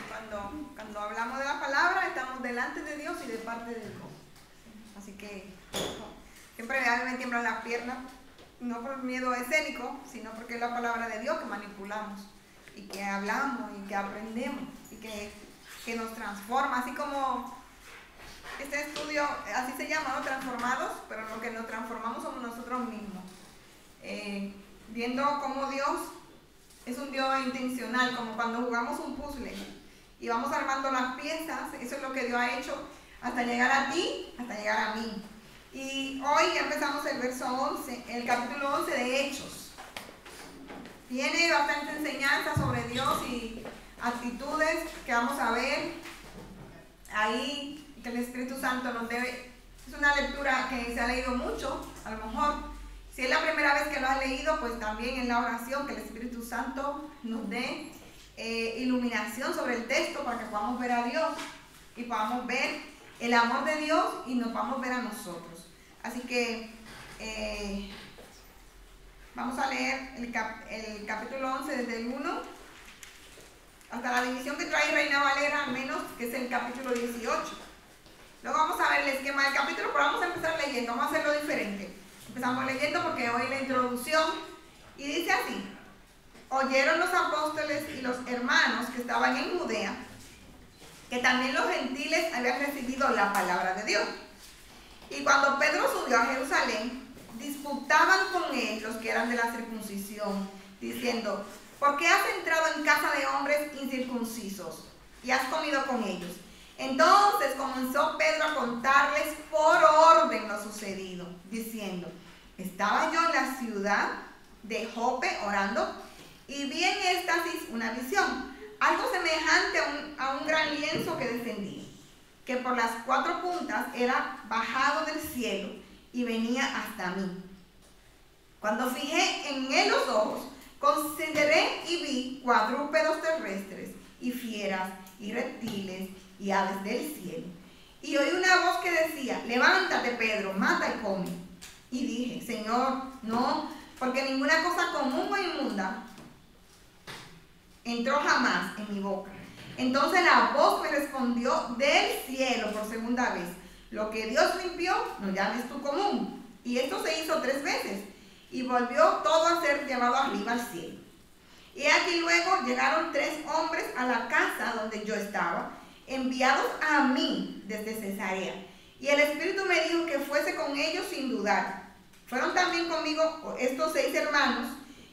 cuando hablamos de la palabra, estamos delante de Dios y de parte de Dios. Así que siempre a mí me tiemblan las piernas, no por miedo escénico, sino porque es la palabra de Dios que manipulamos y que hablamos y que aprendemos y que nos transforma, así como este estudio, así se llama, ¿no? Transformados, pero lo que nos transformamos somos nosotros mismos. Viendo cómo Dios es un Dios intencional, como cuando jugamos un puzzle y vamos armando las piezas, eso es lo que Dios ha hecho hasta llegar a ti, hasta llegar a mí. Y hoy empezamos el verso 11, el capítulo 11 de Hechos. Tiene bastante enseñanza sobre Dios y actitudes que vamos a ver ahí, que el Espíritu Santo nos debe. Es una lectura que se ha leído mucho, a lo mejor. Si es la primera vez que lo has leído, pues también en la oración que el Espíritu Santo nos dé iluminación sobre el texto para que podamos ver a Dios y podamos ver el amor de Dios y nos podamos ver a nosotros. Así que vamos a leer el capítulo 11 desde el 1 hasta la división que trae Reina Valera, al menos, que es el capítulo 18. Luego vamos a ver el esquema del capítulo, pero vamos a empezar leyendo, vamos a hacerlo diferente. Empezamos leyendo porque hoy la introducción, y dice así: oyeron los apóstoles y los hermanos que estaban en Judea que también los gentiles habían recibido la palabra de Dios. Y cuando Pedro subió a Jerusalén, disputaban con él los que eran de la circuncisión, diciendo: ¿por qué has entrado en casa de hombres incircuncisos y has comido con ellos? Entonces comenzó Pedro a contarles por orden lo sucedido, diciendo: estaba yo en la ciudad de Jope orando y vi en éxtasis una visión, algo semejante a un gran lienzo que descendía, que por las 4 puntas era bajado del cielo y venía hasta mí. Cuando fijé en él los ojos, consideré y vi cuadrúpedos terrestres y fieras y reptiles y aves del cielo. Y oí una voz que decía: levántate, Pedro, mata y come. Y dije: Señor, no, porque ninguna cosa común o inmunda entró jamás en mi boca. Entonces la voz me respondió del cielo por segunda vez: lo que Dios limpió, no llames tú común. Y esto se hizo 3 veces, y volvió todo a ser llevado arriba al cielo. Y aquí luego llegaron 3 hombres a la casa donde yo estaba, enviados a mí desde Cesarea. Y el Espíritu me dijo que fuese con ellos sin dudar. Fueron también conmigo estos 6 hermanos,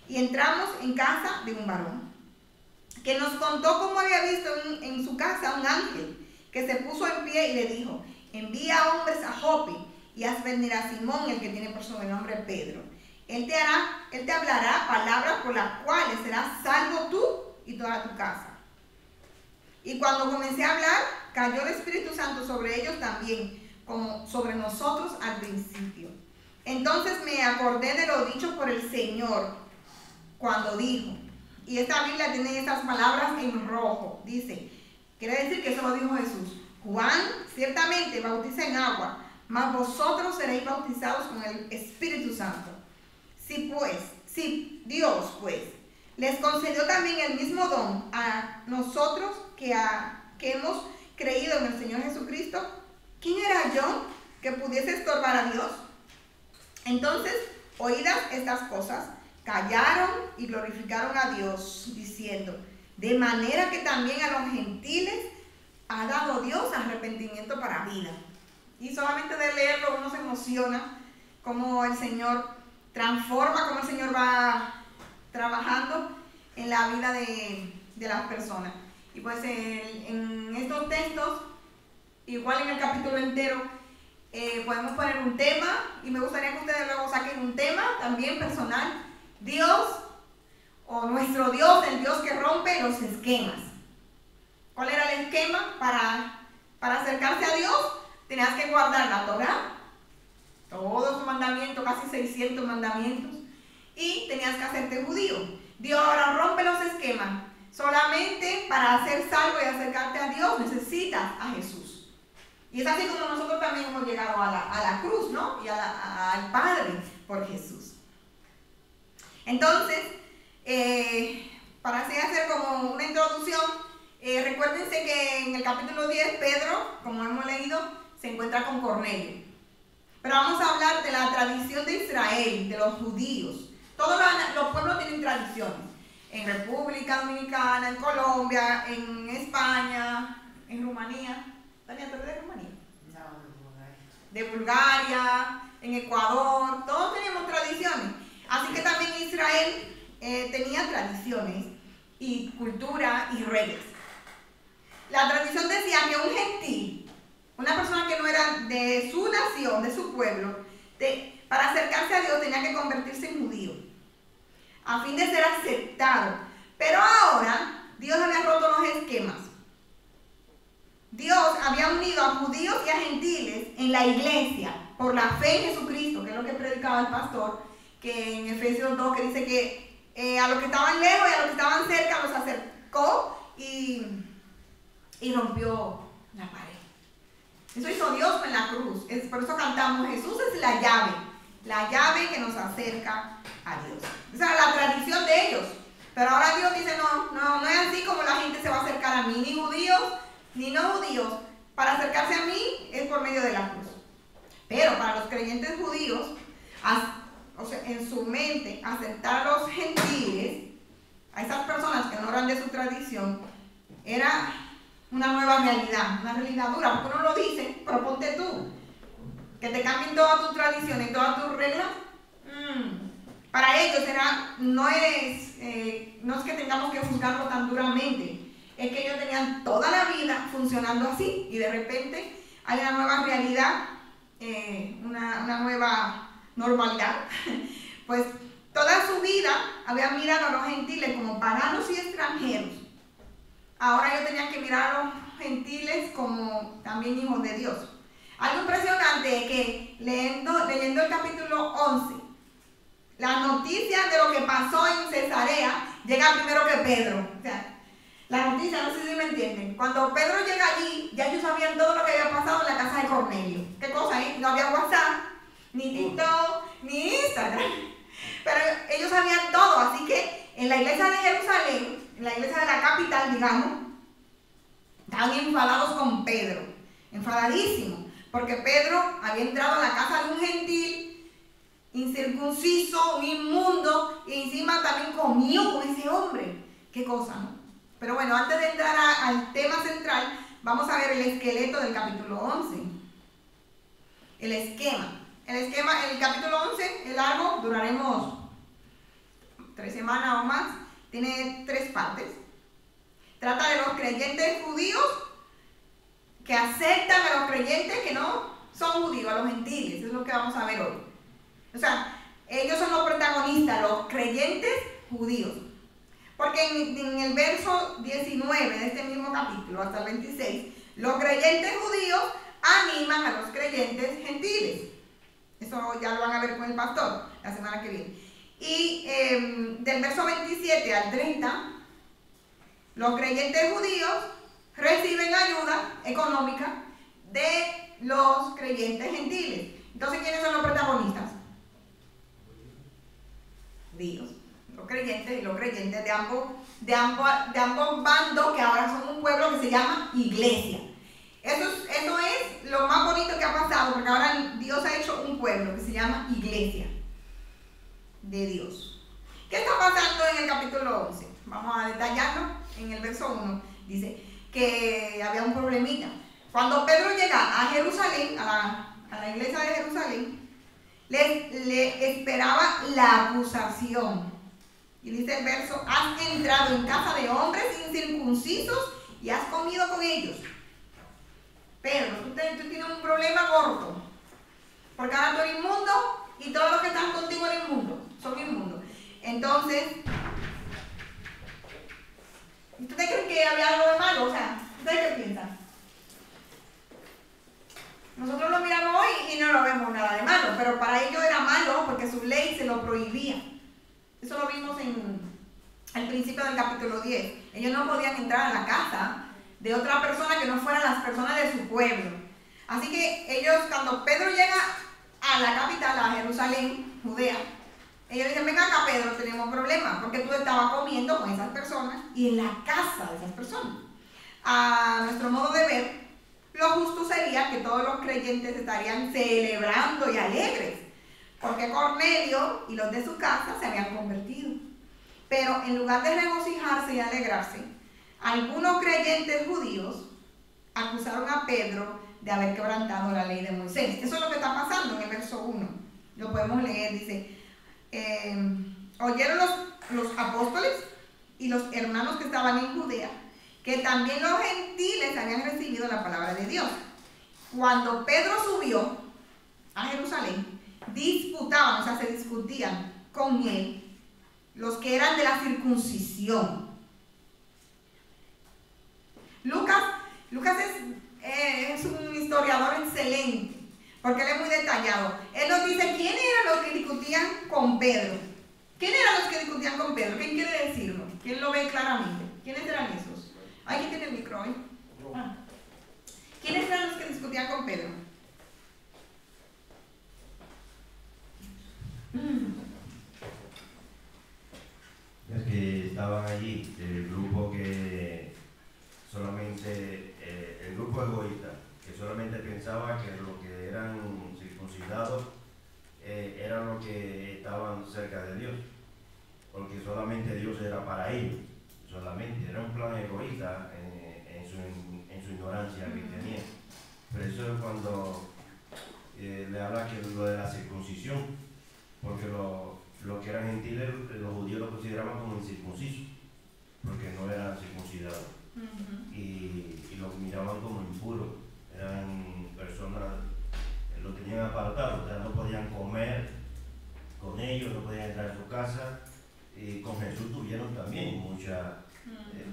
y entramos en casa de un varón, que nos contó cómo había visto en su casa un ángel, que se puso en pie y le dijo: envía hombres a Jope, y haz venir a Simón, el que tiene por sobrenombre Pedro. Él te hablará palabras por las cuales serás salvo tú y toda tu casa. Y cuando comencé a hablar, cayó el Espíritu Santo sobre ellos también, como sobre nosotros al principio. Entonces me acordé de lo dicho por el Señor cuando dijo, y esta Biblia tiene estas palabras en rojo, dice, quiere decir que eso lo dijo Jesús: Juan ciertamente bautiza en agua, mas vosotros seréis bautizados con el Espíritu Santo. Si Dios pues les concedió también el mismo don a nosotros que hemos creído en el Señor Jesucristo, ¿quién era yo que pudiese estorbar a Dios? Entonces, oídas estas cosas, callaron y glorificaron a Dios, diciendo: de manera que también a los gentiles ha dado Dios arrepentimiento para vida. Y solamente de leerlo uno se emociona, como el Señor transforma, como el Señor va trabajando en la vida de las personas. Y pues en estos textos, igual en el capítulo entero, podemos poner un tema, y me gustaría que ustedes luego saquen un tema también personal: Dios, o nuestro Dios, el Dios que rompe los esquemas. ¿Cuál era el esquema para acercarse a Dios? Tenías que guardar la Torá, todos sus mandamientos, casi 600 mandamientos, y tenías que hacerte judío. Dios ahora rompe los esquemas. Solamente para ser salvo y acercarte a Dios necesitas a Jesús. Y es así como nosotros también hemos llegado a la cruz, ¿no? Y al Padre por Jesús. Entonces, para así hacer como una introducción, Recuérdense que en el capítulo 10 Pedro, como hemos leído, se encuentra con Cornelio. Pero vamos a hablar de la tradición de Israel, de los judíos. Todos los pueblos tienen tradiciones. En República Dominicana, en Colombia, en España, en Rumanía. ¿Tania, tú eres de Rumanía? No, de Bulgaria. De Bulgaria, en Ecuador, todos tenemos tradiciones. Así que también Israel tenía tradiciones y cultura y reglas. La tradición decía que un gentil, una persona que no era de su nación, de su pueblo, para acercarse a Dios tenía que convertirse en judío, a fin de ser aceptado. Pero ahora Dios había roto los esquemas. Dios había unido a judíos y a gentiles en la iglesia por la fe en Jesucristo, que es lo que predicaba el pastor, que en Efesios 2, que dice que a los que estaban lejos y a los que estaban cerca los acercó y rompió la pared. Eso hizo Dios en la cruz. Por eso cantamos, Jesús es la llave que nos acerca a Dios. Esa era la tradición de ellos. Pero ahora Dios dice, no es así como la gente se va a acercar a mí, ni judíos, ni no judíos. Para acercarse a mí es por medio de la cruz. Pero para los creyentes judíos, o sea, en su mente, aceptar a los gentiles, a esas personas que no eran de su tradición, era una nueva realidad, una realidad dura, porque uno lo dice, pero ponte tú, que te cambien todas tus tradiciones, todas tus reglas. Para ellos no es que tengamos que juzgarlo tan duramente, es que ellos tenían toda la vida funcionando así y de repente hay una nueva realidad, una nueva normalidad. Pues toda su vida habían mirado a los gentiles como paganos y extranjeros. Ahora ellos tenían que mirar a los gentiles como también hijos de Dios. Algo impresionante es que leyendo el capítulo 11, la noticia de lo que pasó en Cesarea llega primero que Pedro. O sea, la noticia, no sé si me entienden. Cuando Pedro llega allí, ya ellos sabían todo lo que había pasado en la casa de Cornelio. ¿Qué cosa, eh? No había WhatsApp, ni TikTok, ni Instagram. Pero ellos sabían todo, así que en la iglesia de Jerusalén, en la iglesia de la capital, digamos, estaban enfadados con Pedro, enfadadísimos, porque Pedro había entrado a la casa de un gentil, incircunciso, un inmundo, y encima también comió con ese hombre. Qué cosa, ¿no? Pero bueno, antes de entrar al tema central, vamos a ver el esqueleto del capítulo 11. El esquema. El capítulo 11 es largo, duraremos 3 semanas o más. Tiene 3 partes. Trata de los creyentes judíos que aceptan a los creyentes que no son judíos, a los gentiles. Eso es lo que vamos a ver hoy. O sea, ellos son los protagonistas, los creyentes judíos. Porque en el verso 19 de este mismo capítulo, hasta el 26, los creyentes judíos animan a los creyentes gentiles. Eso ya lo van a ver con el pastor la semana que viene. Y del verso 27 al 30, los creyentes judíos reciben ayuda económica de los creyentes gentiles. Entonces, ¿quiénes son los protagonistas? Dios. Los creyentes de ambos bandos, que ahora son un pueblo que se llama iglesia. Eso es lo más bonito que ha pasado, porque ahora Dios ha hecho un pueblo que se llama iglesia de Dios. ¿Qué está pasando en el capítulo 11? Vamos a detallarlo en el verso 1. Dice que había un problemita. Cuando Pedro llega a Jerusalén, a la iglesia de Jerusalén, le esperaba la acusación. Y dice el verso, has entrado en casa de hombres incircuncisos y has comido con ellos. Pedro, tú tienes un problema gordo, porque ahora tú eres inmundo y todos los que están contigo son inmundos. Entonces, ¿ustedes creen que había algo de malo? O sea, ¿ustedes qué piensan? Nosotros lo miramos hoy y no lo vemos nada de malo, pero para ellos era malo porque su ley se lo prohibía. Eso lo vimos al principio del capítulo 10. Ellos no podían entrar a la casa de otra persona que no fueran las personas de su pueblo. Así que ellos, cuando Pedro llega a la capital, a Jerusalén, Judea, ellos dicen, venga acá Pedro, tenemos problemas, porque tú estabas comiendo con esas personas y en la casa de esas personas. a nuestro modo de ver, lo justo sería que todos los creyentes estarían celebrando y alegres, porque Cornelio y los de su casa se habían convertido. Pero en lugar de regocijarse y alegrarse, algunos creyentes judíos acusaron a Pedro de haber quebrantado la ley de Moisés. Eso es lo que está pasando en el verso 1. Lo podemos leer, dice, oyeron los apóstoles y los hermanos que estaban en Judea, que también los gentiles habían recibido la palabra de Dios. Cuando Pedro subió a Jerusalén, disputaban, o sea, se discutían con él los que eran de la circuncisión. Lucas es un historiador excelente, porque él es muy detallado. Él nos dice quiénes eran los que discutían con Pedro. ¿Quiénes eran los que discutían con Pedro? ¿Quién quiere decirlo? ¿Quién lo ve claramente? ¿Quiénes eran esos? Ay, ¿quién tiene el micro hoy? ¿Quiénes eran los que discutían con Pedro? Es que estaban allí el grupo que solamente, el grupo egoísta, que solamente pensaba que los que eran circuncidados eran los que estaban cerca de Dios, porque solamente Dios era para ellos, solamente, era un plan egoísta en su ignorancia que tenía. Por eso es cuando le habla que lo de la circuncisión, porque los que eran gentiles, los judíos lo consideraban como incircuncisos, porque no eran circuncidados. Y los miraban como impuros, eran personas, lo tenían apartado, o sea, no podían comer con ellos, no podían entrar a su casa. Y con Jesús tuvieron también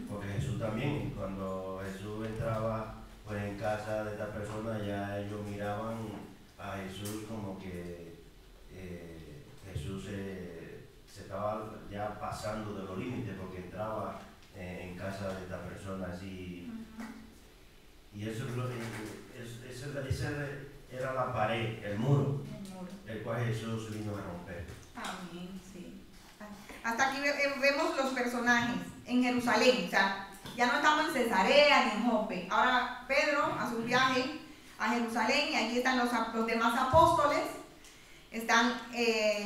porque Jesús también, cuando Jesús entraba pues en casa de esta persona, ya ellos miraban a Jesús como que Jesús se estaba ya pasando de los límites, porque entraba en casa de esta persona así. Y eso es lo que esa era la pared, el muro, el cual Jesús vino a romper. Amén, sí. Hasta aquí vemos los personajes en Jerusalén, o sea, ya no estamos en Cesarea ni en Jope. Ahora Pedro hace un viaje a Jerusalén y allí están los demás apóstoles, están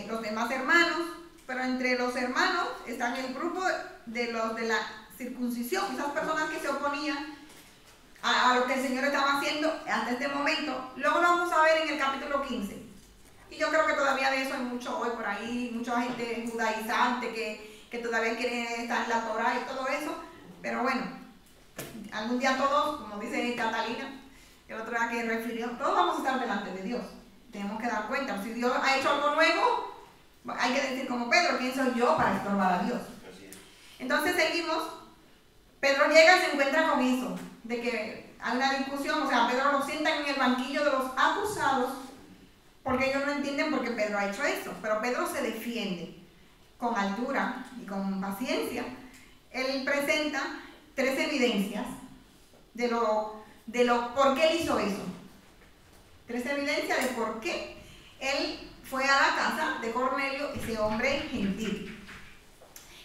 los demás hermanos, pero entre los hermanos están el grupo de los de la circuncisión, esas personas que se oponían a lo que el Señor estaba haciendo hasta este momento. Luego lo vamos a ver en el capítulo 15. Y yo creo que todavía de eso hay mucho hoy por ahí, mucha gente judaizante que todavía quiere estar en la Torah y todo eso. Pero bueno, algún día todos, como dice Catalina, el otro día que refirió, todos vamos a estar delante de Dios. Tenemos que dar cuenta. Si Dios ha hecho algo nuevo, hay que decir como Pedro, ¿quién soy yo para estorbar a Dios? Entonces seguimos. Pedro llega y se encuentra con eso, de que hay una discusión, o sea, Pedro lo sientan en el banquillo de los acusados, porque ellos no entienden por qué Pedro ha hecho eso. Pero Pedro se defiende con altura y con paciencia. Él presenta 3 evidencias de lo por qué él hizo eso. 3 evidencias de por qué él fue a la casa de Cornelio, ese hombre gentil.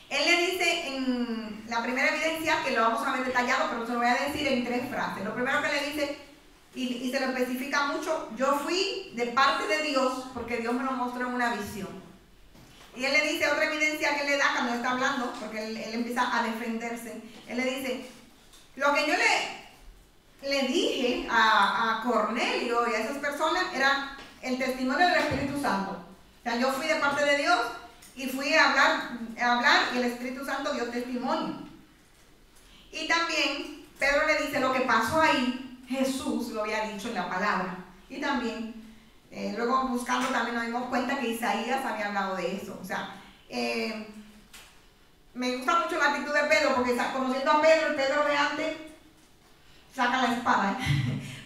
Él le dice en la primera evidencia, que lo vamos a ver detallado, pero se lo voy a decir en 3 frases. Lo primero que le dice, y se lo especifica mucho, yo fui de parte de Dios porque Dios me lo mostró en una visión. Y él le dice otra evidencia que él le da cuando está hablando, porque él empieza a defenderse. Él le dice, lo que yo le dije a Cornelio y a esas personas era el testimonio del Espíritu Santo. O sea, yo fui de parte de Dios y fui a hablar y el Espíritu Santo dio testimonio. Y también Pedro le dice, lo que pasó ahí, Jesús lo había dicho en la palabra. Y también, luego buscando también nos dimos cuenta que Isaías había hablado de eso. O sea, me gusta mucho la actitud de Pedro, porque conociendo a Pedro, el Pedro de antes saca la espada.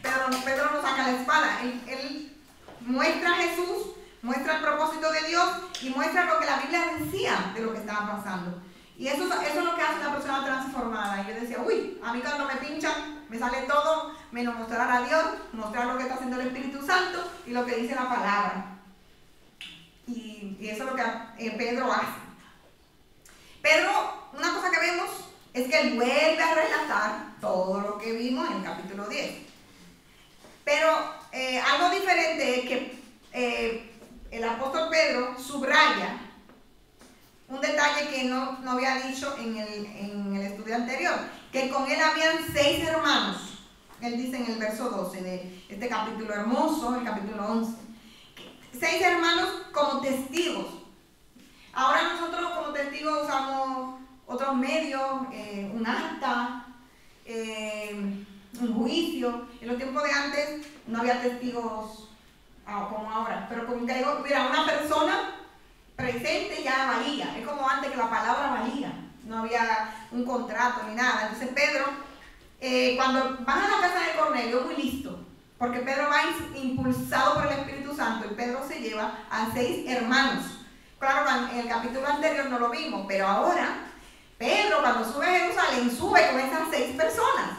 Pedro no saca la espada. Él muestra a Jesús, muestra el propósito de Dios y muestra lo que la Biblia decía de lo que estaba pasando. Y eso es lo que hace una persona transformada. Y yo decía, uy, a mí cuando me pinchan, me sale todo, menos mostrar a Dios, mostrar lo que está haciendo el Espíritu Santo y lo que dice la palabra. Y eso es lo que Pedro hace. Pedro, una cosa que vemos es que él vuelve a relatar todo lo que vimos en el capítulo 10. Pero algo diferente es que el apóstol Pedro subraya un detalle que no había dicho en el estudio anterior, que con él habían 6 hermanos. Él dice en el verso 12 de este capítulo hermoso, el capítulo 11, 6 hermanos como testigos. Ahora nosotros como testigos usamos otros medios, un acta, un juicio. En los tiempos de antes no había testigos como ahora, pero como que hubiera una persona presente ya valía. Es como antes que la palabra valía, no había un contrato ni nada. Entonces Pedro, cuando van a la casa de Cornelio, muy listo, porque Pedro va impulsado por el Espíritu Santo y Pedro se lleva a 6 hermanos. Claro, en el capítulo anterior no lo vimos, pero ahora Pedro, cuando sube a Jerusalén, sube con esas 6 personas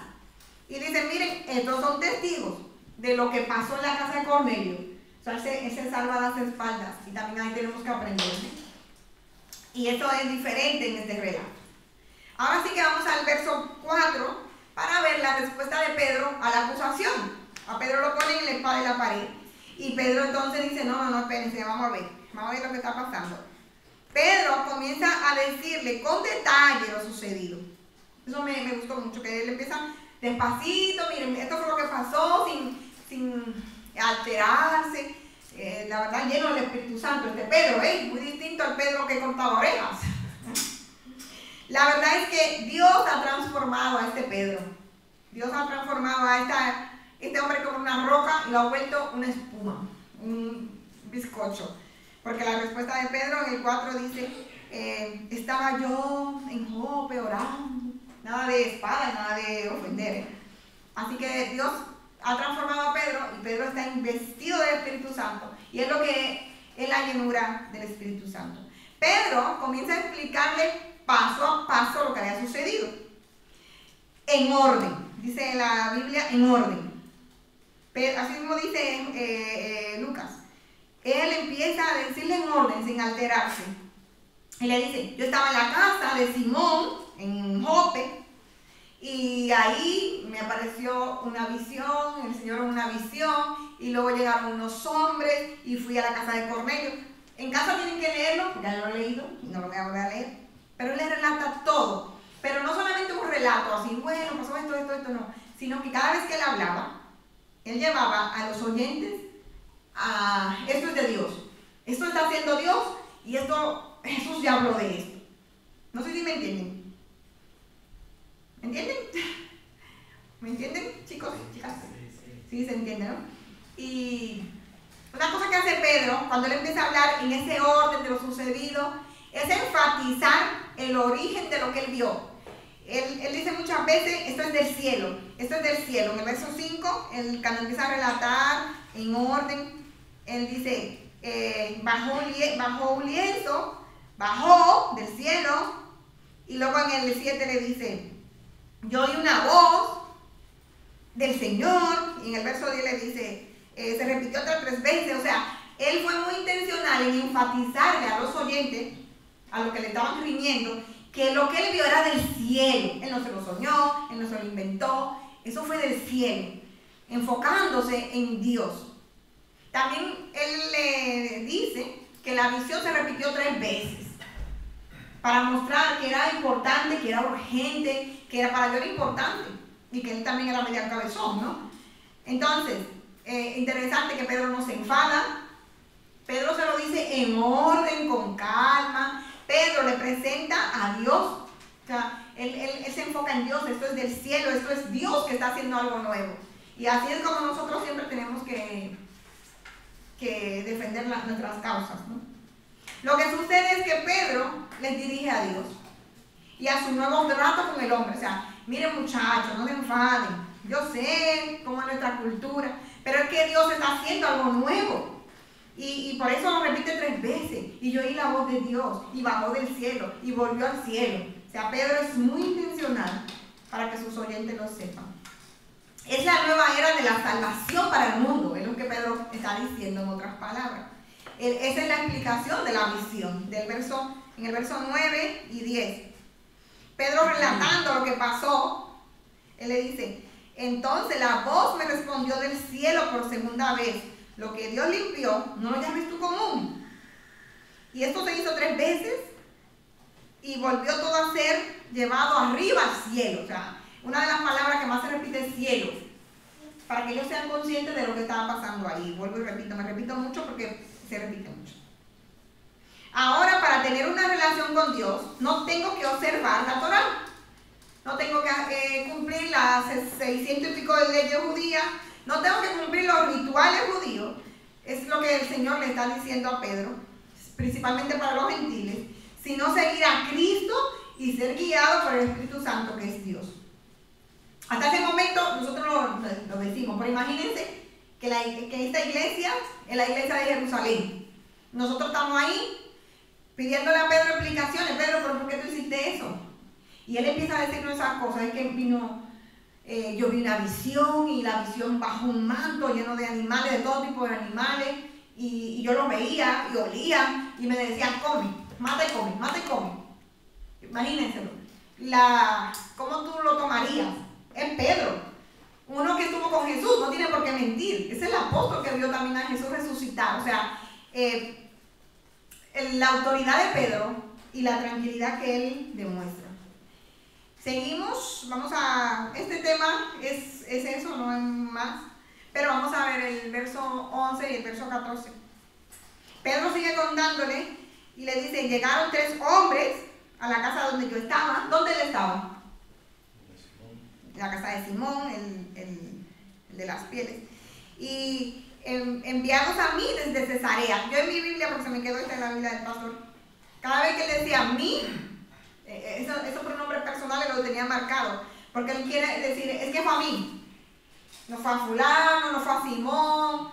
y dice: miren, estos son testigos de lo que pasó en la casa de Cornelio. O sea, ese salva las espaldas, y también ahí tenemos que aprender, ¿sí? Y esto es diferente en este relato. Ahora sí que vamos al verso 4 para ver la respuesta de Pedro a la acusación. A Pedro lo ponen en la espada de la pared, y Pedro entonces dice: no, espérense, vamos a ver lo que está pasando. Pedro comienza a decirle con detalle lo sucedido. Eso me gustó mucho, que él empieza despacito: miren, esto fue lo que pasó, sin alterarse, la verdad, lleno del Espíritu Santo. Este Pedro, muy distinto al Pedro que cortaba orejas. La verdad es que Dios ha transformado a este Pedro. Dios ha transformado a este hombre como una roca y lo ha vuelto una espuma, un bizcocho. Porque la respuesta de Pedro en el 4 dice: estaba yo en Jope orando, nada de espada, nada de ofender. Así que Dios ha transformado a Pedro, y Pedro está investido del Espíritu Santo, y es lo que es la llenura del Espíritu Santo. Pedro comienza a explicarle paso a paso lo que había sucedido, en orden, dice la Biblia, en orden. Así mismo dice Lucas. Él empieza a decirle en orden, sin alterarse. Él le dice: yo estaba en la casa de Simón, en Jope, y ahí me apareció una visión, el Señor una visión, y luego llegaron unos hombres y fui a la casa de Cornelio. En casa tienen que leerlo, ya lo he leído y no lo voy a volver a leer, pero él le relata todo. Pero no solamente un relato así, bueno, pasó esto, no, sino que cada vez que él hablaba, él llevaba a los oyentes a: esto es de Dios, esto está haciendo Dios, y esto, Jesús ya habló de esto. No sé si me entienden. ¿Me entienden? ¿Me entienden, chicos? ¿Chicas? Sí, se entiende, ¿no? Y una cosa que hace Pedro, cuando él empieza a hablar en ese orden de lo sucedido, es enfatizar el origen de lo que él vio. Él dice muchas veces: esto es del cielo, esto es del cielo. En el verso 5, cuando empieza a relatar en orden, él dice: bajó un lienzo, bajó del cielo, y luego en el 7 le dice: yo oí una voz del Señor, y en el verso 10 le dice, se repitió otras 3 veces. O sea, él fue muy intencional en enfatizarle a los oyentes, a los que le estaban riñendo, que lo que él vio era del cielo. Él no se lo soñó, él no se lo inventó, eso fue del cielo, enfocándose en Dios. También él le dice que la visión se repitió 3 veces, para mostrar que era importante, que era urgente, que para Dios era importante, y que él también era medio cabezón, ¿no? Entonces, interesante que Pedro no se enfada. Pedro se lo dice en orden, con calma. Pedro le presenta a Dios. O sea, él se enfoca en Dios. Esto es del cielo, esto es Dios que está haciendo algo nuevo. Y así es como nosotros siempre tenemos que defender nuestras causas, ¿no? Lo que sucede es que Pedro les dirige a Dios y a su nuevo trato con el hombre. O sea, miren, muchachos, no se enfaden. Yo sé cómo es nuestra cultura, pero es que Dios está haciendo algo nuevo. Y por eso lo repite 3 veces. Y yo oí la voz de Dios, y bajó del cielo, y volvió al cielo. O sea, Pedro es muy intencional para que sus oyentes lo sepan. Es la nueva era de la salvación para el mundo, es lo que Pedro está diciendo en otras palabras. Esa es la explicación de la visión, en el verso 9 y 10. Pedro relatando lo que pasó, él le dice, entonces la voz me respondió del cielo por segunda vez, lo que Dios limpió, no lo llames tú común. Y esto se hizo 3 veces y volvió todo a ser llevado arriba al cielo. O sea, una de las palabras que más se repite es cielo, para que ellos sean conscientes de lo que estaba pasando ahí. Vuelvo y repito, me repito mucho porque se repite mucho. Ahora, para tener una relación con Dios, no tengo que observar la Torá. No tengo que cumplir las 600 y pico de leyes judías. No tengo que cumplir los rituales judíos. Es lo que el Señor le está diciendo a Pedro, principalmente para los gentiles, sino seguir a Cristo y ser guiado por el Espíritu Santo, que es Dios. Hasta ese momento nosotros lo decimos, pero imagínense que esta iglesia es la iglesia de Jerusalén. Nosotros estamos ahí pidiéndole a Pedro explicaciones. Pedro, ¿pero por qué tú hiciste eso? Y él empieza a decirnos esas cosas. Es que yo vi una visión, y la visión bajo un manto lleno de animales, de todo tipo de animales, y yo los veía y olía y me decían, come, mata y come, mata y come. Imagínenselo. ¿Cómo tú lo tomarías? Es Pedro, uno que estuvo con Jesús, no tiene por qué mentir. Es el apóstol que vio también a Jesús resucitar. O sea, la autoridad de Pedro y la tranquilidad que él demuestra. Seguimos, vamos a, este tema es eso, no es más, pero vamos a ver el verso 11 y el verso 14. Pedro sigue contándole y le dice, llegaron 3 hombres a la casa donde yo estaba. ¿Dónde él estaba? La casa de Simón, el de las pieles. Y enviados a mí desde Cesarea. Yo en mi Biblia, porque se me quedó esta en la Biblia del pastor, cada vez que él decía mí, esos pronombres personales lo tenía marcado, porque él quiere decir, es que fue a mí, no fue a fulano, no fue a Simón,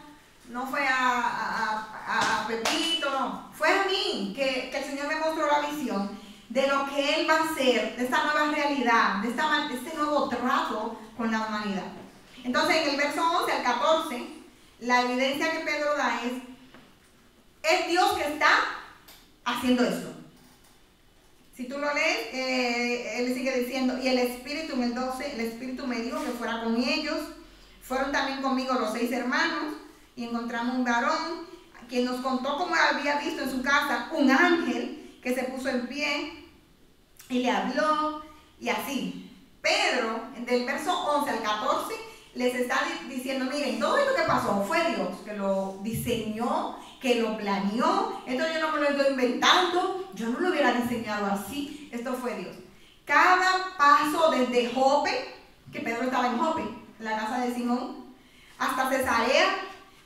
no fue a Pepito, no, fue a mí que el Señor me mostró la visión de lo que Él va a hacer, de esta nueva realidad, de este nuevo trato con la humanidad. Entonces, en el verso 11 al 14, la evidencia que Pedro da es Dios que está haciendo esto. Si tú lo lees, él sigue diciendo, y el Espíritu, en el 12, el Espíritu me dijo que fuera con ellos. Fueron también conmigo los 6 hermanos, y encontramos un varón, quien nos contó cómo había visto en su casa un ángel que se puso en pie y le habló, y así. Pedro, del verso 11 al 14, les está diciendo, miren, todo esto que pasó fue Dios que lo diseñó, que lo planeó. Esto yo no me lo estoy inventando, yo no lo hubiera diseñado así, esto fue Dios. Cada paso desde Jope, que Pedro estaba en Jope, en la casa de Simón, hasta Cesarea,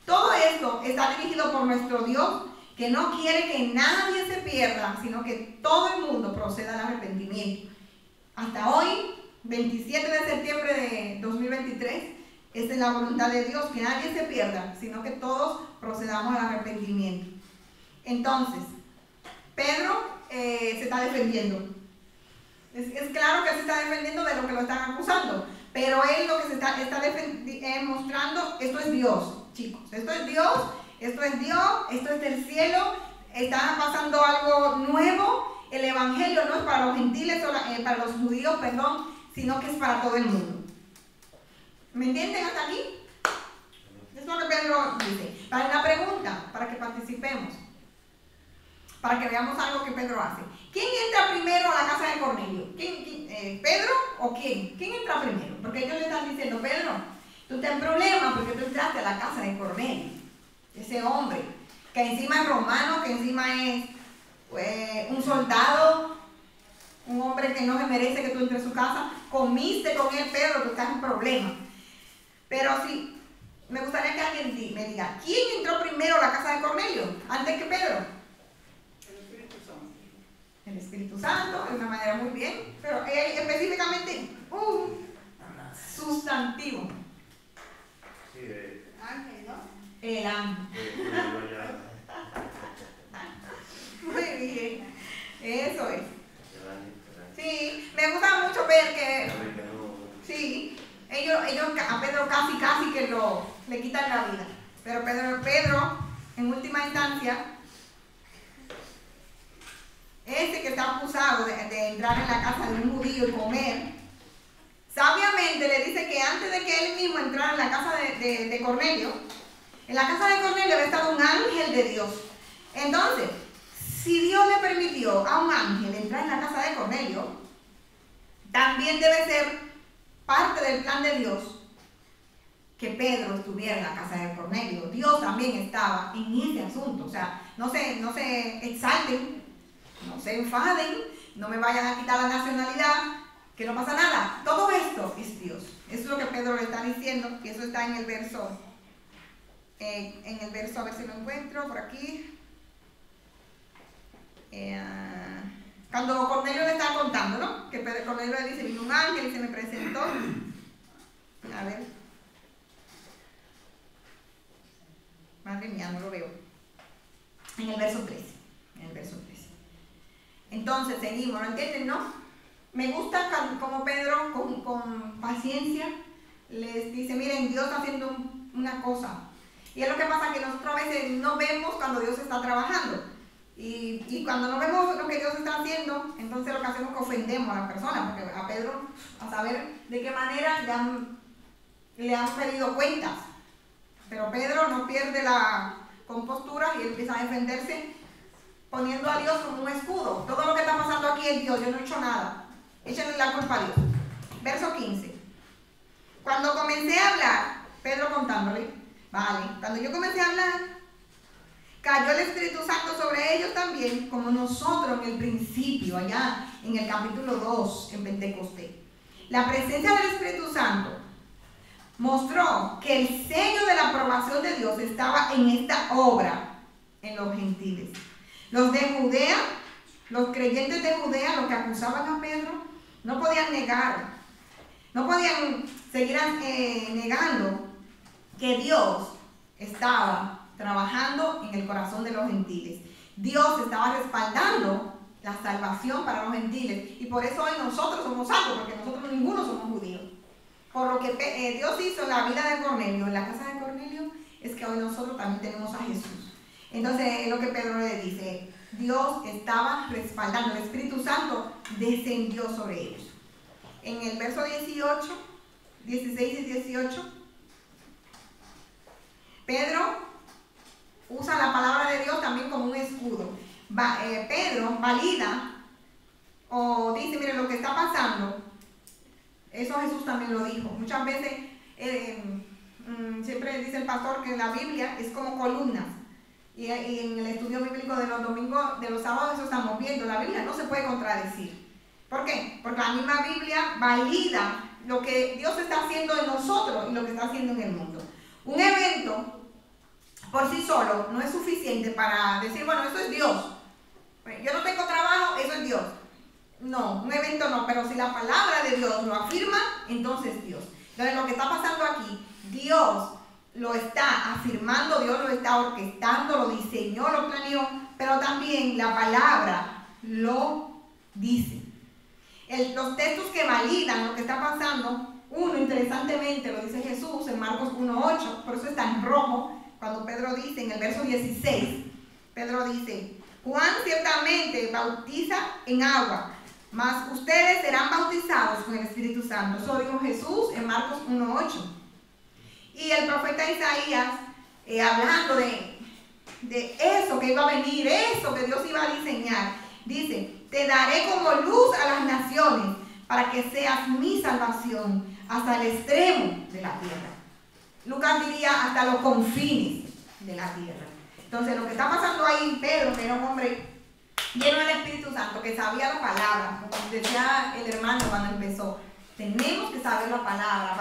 todo esto está dirigido por nuestro Dios, que no quiere que nadie se pierda, sino que todo el mundo proceda al arrepentimiento. Hasta hoy, 27 de septiembre de 2023, esta es la voluntad de Dios, que nadie se pierda, sino que todos procedamos al arrepentimiento. Entonces, Pedro se está defendiendo. Es claro que se está defendiendo de lo que lo están acusando, pero él lo que se está mostrando, esto es Dios, chicos, esto es Dios, esto es Dios, esto es del cielo, está pasando algo nuevo. El evangelio no es para los gentiles, para los judíos, perdón, sino que es para todo el mundo. ¿Me entienden hasta aquí? Es lo que Pedro dice. Para una pregunta, para que participemos, para que veamos algo que Pedro hace. ¿Quién entra primero a la casa de Cornelio? ¿Pedro o quién? ¿Quién entra primero? Porque ellos le están diciendo, Pedro, tú estás en problema porque tú entraste a la casa de Cornelio. Ese hombre, que encima es romano, que encima es un soldado, un hombre que no se merece que tú entres a su casa, comiste con él, Pedro, tú estás en problema. Pero sí, me gustaría que alguien me diga, ¿quién entró primero a la casa de Cornelio antes que Pedro? El Espíritu Santo. El Espíritu Santo, de una manera muy bien, pero específicamente un sustantivo. Sí, Ángel, ¿no? El ángel. Muy bien, eso es. Sí, me gusta mucho ver que sí, ellos a Pedro casi que le quitan la vida, pero Pedro en última instancia, este que está acusado de entrar en la casa de un judío y comer, sabiamente le dice que antes de que él mismo entrara en la casa de Cornelio, en la casa de Cornelio había estado un ángel de Dios. Entonces, si Dios le permitió a un ángel entrar en la casa de Cornelio, también debe ser parte del plan de Dios que Pedro estuviera en la casa de Cornelio. Dios también estaba en ese asunto. O sea, no se exalten, no se enfaden, no me vayan a quitar la nacionalidad, que no pasa nada. Todo esto es Dios. Eso es lo que Pedro le está diciendo, y eso está en el verso, a ver si lo encuentro por aquí. Cuando Cornelio le está contando, ¿no? Que Cornelio le dice, vino un ángel y se me presentó. A ver. Madre mía, no lo veo. En el verso 13. Entonces, seguimos, ¿lo entienden, no? Me gusta como Pedro, con paciencia, les dice, miren, Dios está haciendo una cosa. Y es lo que pasa, que nosotros a veces no vemos cuando Dios está trabajando. Y cuando no vemos lo que Dios está haciendo, entonces lo que hacemos es que ofendemos a la persona, porque a Pedro, a saber de qué manera le han pedido cuentas. Pero Pedro no pierde la compostura y él empieza a defenderse poniendo a Dios como un escudo. Todo lo que está pasando aquí es Dios, yo no he hecho nada. Échenle la culpa a Dios. Verso 15. Cuando comencé a hablar, Pedro contándole, cuando yo comencé a hablar, cayó el Espíritu Santo sobre ellos también, como nosotros en el principio, allá en el capítulo 2, en Pentecostés. La presencia del Espíritu Santo mostró que el sello de la aprobación de Dios estaba en esta obra en los gentiles. Los de Judea, los creyentes de Judea, los que acusaban a Pedro, no podían seguir negando que Dios estaba trabajando en el corazón de los gentiles. Dios estaba respaldando la salvación para los gentiles, y por eso hoy nosotros somos salvos, porque nosotros ninguno somos judíos. Por lo que Dios hizo en la vida de Cornelio, en la casa de Cornelio, es que hoy nosotros también tenemos a Jesús. Entonces, lo que Pedro le dice, Dios estaba respaldando, el Espíritu Santo descendió sobre ellos. En el verso 16 y 18, Pedro usa la palabra de Dios también como un escudo. Pedro valida o dice, mire lo que está pasando. Eso Jesús también lo dijo. Muchas veces, siempre dice el pastor que la Biblia es como columnas. Y en el estudio bíblico de los domingos, de los sábados, eso estamos viendo. La Biblia no se puede contradecir. ¿Por qué? Porque la misma Biblia valida lo que Dios está haciendo en nosotros y lo que está haciendo en el mundo. Un evento por sí solo no es suficiente para decir, bueno, eso es Dios. Yo no tengo trabajo, eso es Dios. No, un evento no, pero si la palabra de Dios lo afirma, entonces Dios. Entonces lo que está pasando aquí, Dios lo está afirmando, Dios lo está orquestando, lo diseñó, lo planeó, pero también la palabra lo dice. Los textos que validan lo que está pasando, uno interesantemente lo dice Jesús en Marcos 1:8, por eso está en rojo, cuando Pedro dice en el verso 16, Pedro dice, Juan ciertamente bautiza en agua, mas ustedes serán bautizados con el Espíritu Santo. Eso dijo Jesús en Marcos 1:8. Y el profeta Isaías, hablando de eso que iba a venir, eso que Dios iba a diseñar, dice, te daré como luz a las naciones, para que seas mi salvación hasta el extremo de la tierra. Lucas diría hasta los confines de la tierra. Entonces lo que está pasando ahí, Pedro, que era un hombre lleno del Espíritu Santo, que sabía la palabra, como decía el hermano cuando empezó, tenemos que saber la palabra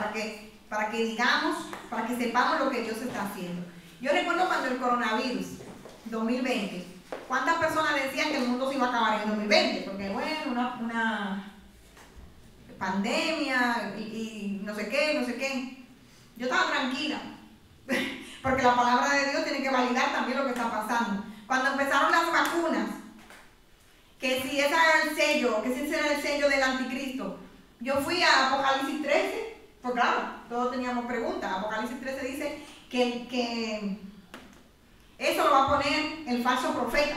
para que digamos, para que sepamos lo que Dios está haciendo. Yo recuerdo cuando el coronavirus 2020, ¿cuántas personas decían que el mundo se iba a acabar en el 2020? Porque bueno, una pandemia y no sé qué. Yo estaba tranquila, porque la palabra de Dios tiene que validar también lo que está pasando. Cuando empezaron las vacunas, que si ese era el sello, que si ese era el sello del anticristo, yo fui a Apocalipsis 13, pues claro, todos teníamos preguntas. Apocalipsis 13 dice que eso lo va a poner el falso profeta.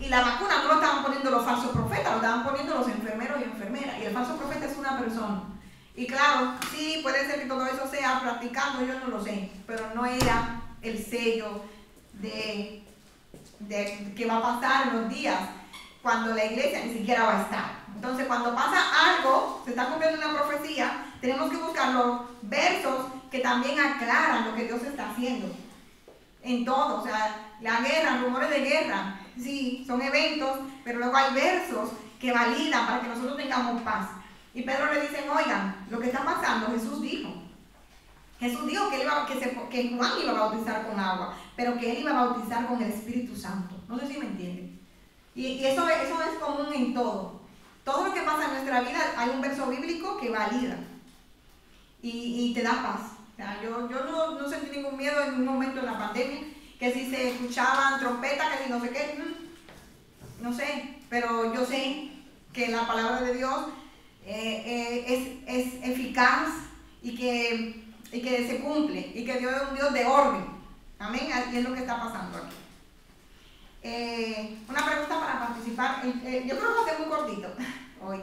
Y la vacuna no lo estaban poniendo los falsos profetas, lo estaban poniendo los enfermeros y enfermeras. Y el falso profeta es una persona. Y claro, sí, puede ser que todo eso sea practicando, yo no lo sé, pero no era el sello de que va a pasar en los días cuando la iglesia ni siquiera va a estar. Entonces, cuando pasa algo, se está cumpliendo una profecía, tenemos que buscar los versos que también aclaran lo que Dios está haciendo en todo. O sea, la guerra, rumores de guerra, sí, son eventos, pero luego hay versos que validan para que nosotros tengamos paz. Y Pedro le dice, oigan, lo que está pasando, Jesús dijo que, que Juan iba a bautizar con agua, pero que él iba a bautizar con el Espíritu Santo. No sé si me entienden. Y eso es común en todo. Todo lo que pasa en nuestra vida, hay un verso bíblico que valida y te da paz. O sea, yo no sentí ningún miedo en un momento en la pandemia, que si se escuchaban trompetas, que si no sé qué, no sé, pero yo sé que la palabra de Dios es eficaz y que se cumple, y que Dios es un Dios de orden. Amén, y es lo que está pasando aquí. Una pregunta para participar. Yo creo que va a ser muy cortito hoy.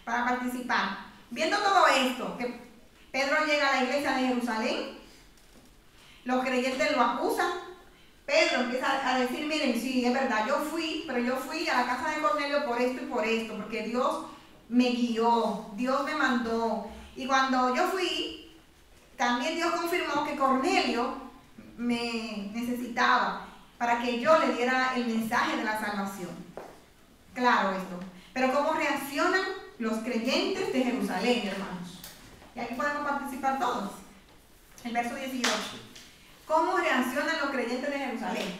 Para participar. Viendo todo esto, que Pedro llega a la iglesia de Jerusalén, los creyentes lo acusan. Pedro empieza a decir, miren, sí, es verdad, pero yo fui a la casa de Cornelio por esto y por esto, porque Dios me guió, Dios me mandó. Y cuando yo fui, también Dios confirmó que Cornelio me necesitaba para que yo le diera el mensaje de la salvación. Claro esto. Pero ¿cómo reaccionan los creyentes de Jerusalén, hermanos? Y aquí podemos participar todos. El verso 18. ¿Cómo reaccionan los creyentes de Jerusalén?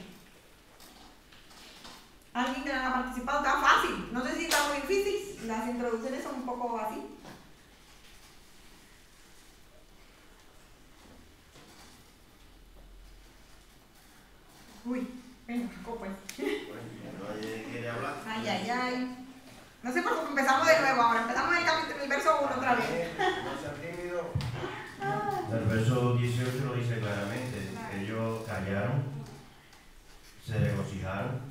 ¿Alguien que no ha participado? Está fácil. No sé si está muy difícil. Las introducciones son un poco así. Uy, venga, pues. ¿Nadie quiere hablar? Ay. No sé por qué empezamos de nuevo ahora. Empezamos el verso 1 otra vez. No sean tímidos. El verso 18 lo dice claramente. Ellos callaron, se regocijaron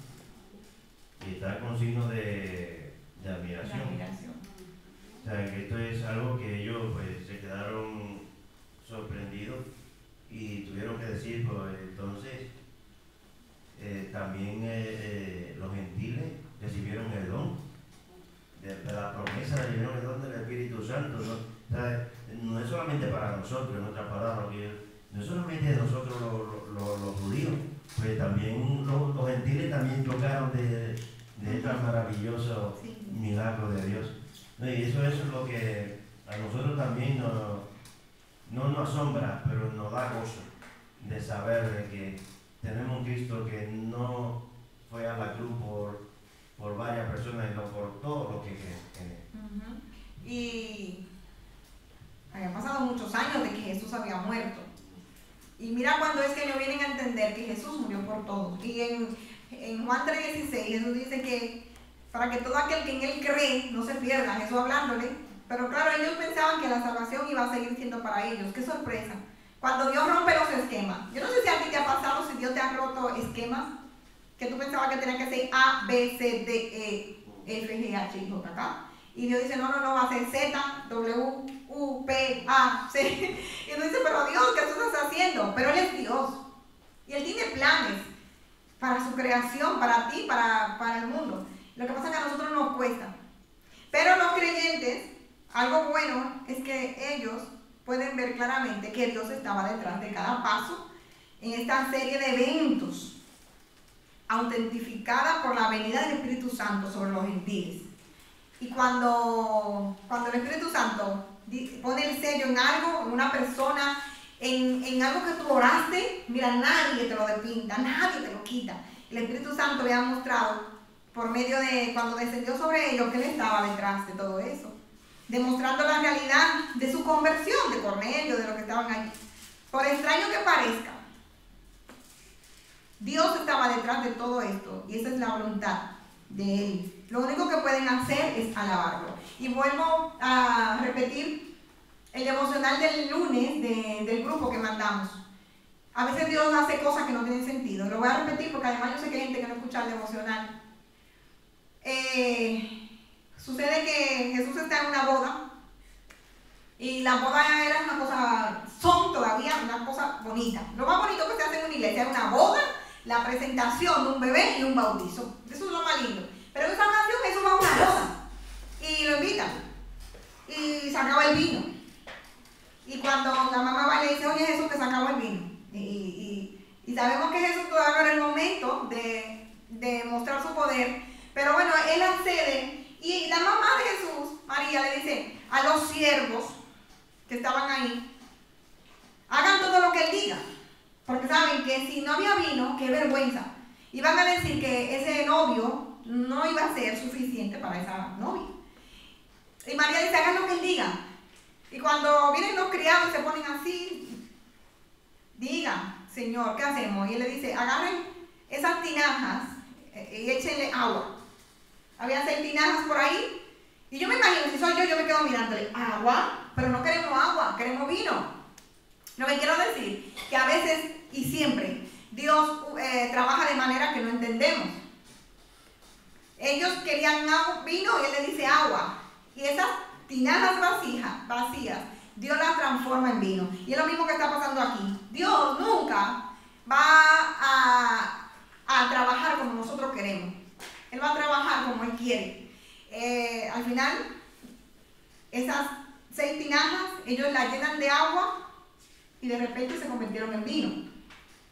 y están con signos de admiración. O sea, que esto es algo que ellos pues, se quedaron sorprendidos y tuvieron que decir, pues entonces también los gentiles recibieron el don de la promesa, recibieron el don del Espíritu Santo, ¿no? O sea, no es solamente para nosotros, en otras palabras, no es solamente nosotros los judíos, pues también los gentiles también tocaron de este maravilloso milagro de Dios. ¿No? Y eso es lo que a nosotros también no nos asombra, pero nos da gozo de saber de que tenemos un Cristo que no fue a la cruz por varias personas, sino por todos los que creen. Y habían pasado muchos años de que Jesús había muerto. Y mira cuando es que ellos vienen a entender que Jesús murió por todos. Y en Juan 3:16 Jesús dice que para que todo aquel que en Él cree no se pierda, Jesús hablándole. Pero claro, ellos pensaban que la salvación iba a seguir siendo para ellos. ¡Qué sorpresa! Cuando Dios rompe los esquemas. Yo no sé si a ti te ha pasado, si Dios te ha roto esquemas, que tú pensabas que tenía que ser A, B, C, D, E, F, G, H, I, J, K. Y Dios dice, no, va a ser Z, W, U, P, A, C. Y uno dice, pero Dios, ¿qué tú estás haciendo? Pero Él es Dios. Y Él tiene planes para su creación, para ti, para el mundo. Lo que pasa es que a nosotros nos cuesta. Pero los creyentes, algo bueno es que ellos pueden ver claramente que Dios estaba detrás de cada paso en esta serie de eventos autentificada por la venida del Espíritu Santo sobre los gentiles. Y cuando el Espíritu Santo pone el sello en algo, en una persona, en algo que tú oraste, mira, nadie te lo despinta, nadie te lo quita. El Espíritu Santo le ha mostrado por medio de cuando descendió sobre ellos que Él estaba detrás de todo eso, demostrando la realidad de su conversión, de Cornelio, de los que estaban allí. Por extraño que parezca, Dios estaba detrás de todo esto y esa es la voluntad de Él. Lo único que pueden hacer es alabarlo. Y vuelvo a repetir el devocional del lunes del grupo que mandamos. A veces Dios hace cosas que no tienen sentido. Lo voy a repetir porque además yo sé que hay gente que no escucha el devocional. sucede que Jesús está en una boda. Y la boda era una cosa, son todavía una cosa bonita. Lo más bonito que se hace en una iglesia es una boda, la presentación de un bebé y un bautizo. Eso es lo más lindo. Pero en esa ocasión Jesús va a una boda y lo invitan. Y se acaba el vino. Y cuando la mamá va y le dice, oye Jesús, que se acabó el vino. Y sabemos que Jesús todavía no era el momento de mostrar su poder. Pero bueno, él accede. Y la mamá de Jesús, María, le dice a los siervos que estaban ahí, hagan todo lo que él diga, porque saben que si no había vino, qué vergüenza, iban a decir que ese novio no iba a ser suficiente para esa novia. Y María dice, hagan lo que él diga. Y cuando vienen los criados se ponen así, digan, Señor, ¿qué hacemos? Y él le dice, agarren esas tinajas y échenle agua. Había 6 tinajas por ahí. Y yo me imagino, si soy yo me quedo mirándole, agua, pero no queremos agua, queremos vino. Lo que quiero decir, que a veces y siempre Dios trabaja de manera que no entendemos. Ellos querían vino y Él le dice agua. Y esas tinajas vacías, Dios las transforma en vino. Y es lo mismo que está pasando aquí. Dios nunca va a trabajar como nosotros queremos. Él va a trabajar como Él quiere. Al final, esas 6 tinajas, ellos las llenan de agua y de repente se convirtieron en vino,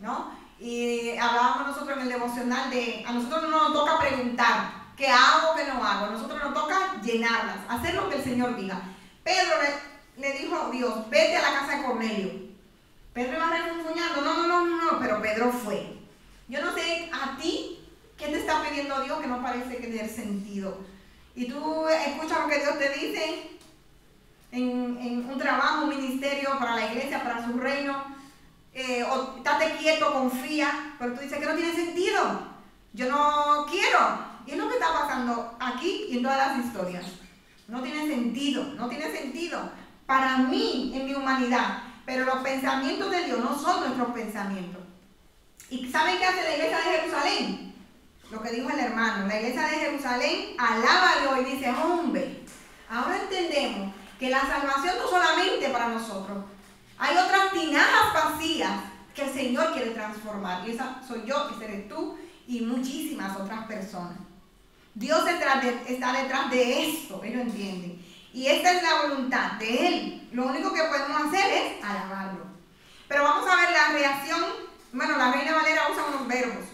¿no? Y hablábamos nosotros en el devocional de, a nosotros no nos toca preguntar qué hago, qué no hago, a nosotros nos toca llenarlas, hacer lo que el Señor diga. Pedro le dijo a Dios, vete a la casa de Cornelio. Pedro iba refunfuñando, no, pero Pedro fue. Yo no sé a ti, ¿qué te está pidiendo Dios que no parece tener sentido? Y tú escuchas lo que Dios te dice en un trabajo, un ministerio para la iglesia, para su reino, o estate quieto, confía, pero tú dices que no tiene sentido, yo no quiero. Y es lo que está pasando aquí y en todas las historias. No tiene sentido para mí en mi humanidad, pero los pensamientos de Dios no son nuestros pensamientos. ¿Y saben qué hace la iglesia de Jerusalén? Lo que dijo el hermano, la iglesia de Jerusalén alaba a Dios y dice, hombre, ahora entendemos que la salvación no solamente para nosotros, hay otras tinajas vacías que el Señor quiere transformar, y esa soy yo, ese eres tú y muchísimas otras personas. Dios está detrás de esto, ellos entienden, y esta es la voluntad de Él. Lo único que podemos hacer es alabarlo. Pero vamos a ver la reacción. Bueno, la Reina Valera usa unos verbos.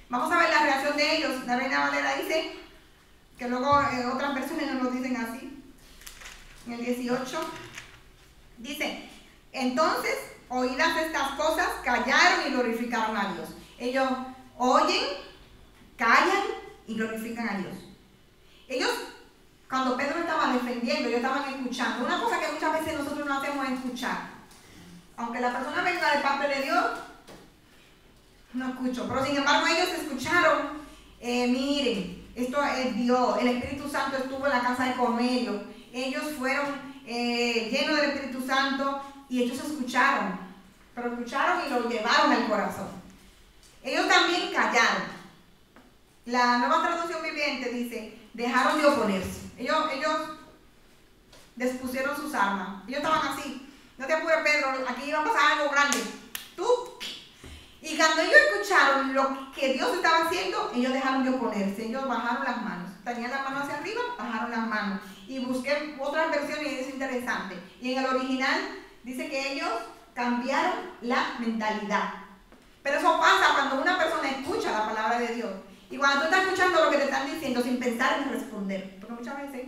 Vamos a ver la reacción de ellos. La Reina Valera dice, que luego otras versiones no lo dicen así. En el 18 dice, entonces, oídas estas cosas, callaron y glorificaron a Dios. Ellos oyen, callan y glorifican a Dios. Ellos, cuando Pedro estaba defendiendo, ellos estaban escuchando. Una cosa que muchas veces nosotros no hacemos es escuchar. Aunque la persona venga de parte de Dios, no escucho, pero sin embargo ellos escucharon, miren, esto es Dios, el Espíritu Santo estuvo en la casa de Cornelio, ellos fueron llenos del Espíritu Santo y ellos escucharon, pero escucharon y lo llevaron al corazón. Ellos también callaron. La Nueva Traducción Viviente dice, dejaron de oponerse. Ellos despusieron sus armas, ellos estaban así, no te apures Pedro, aquí iba a pasar algo grande, tú. Y cuando ellos escucharon lo que Dios estaba haciendo, ellos dejaron de oponerse, ellos bajaron las manos. Tenían las manos hacia arriba, bajaron las manos. Y busqué otras versiones y es interesante. Y en el original dice que ellos cambiaron la mentalidad. Pero eso pasa cuando una persona escucha la palabra de Dios. Y cuando tú estás escuchando lo que te están diciendo sin pensar en responder. Porque muchas veces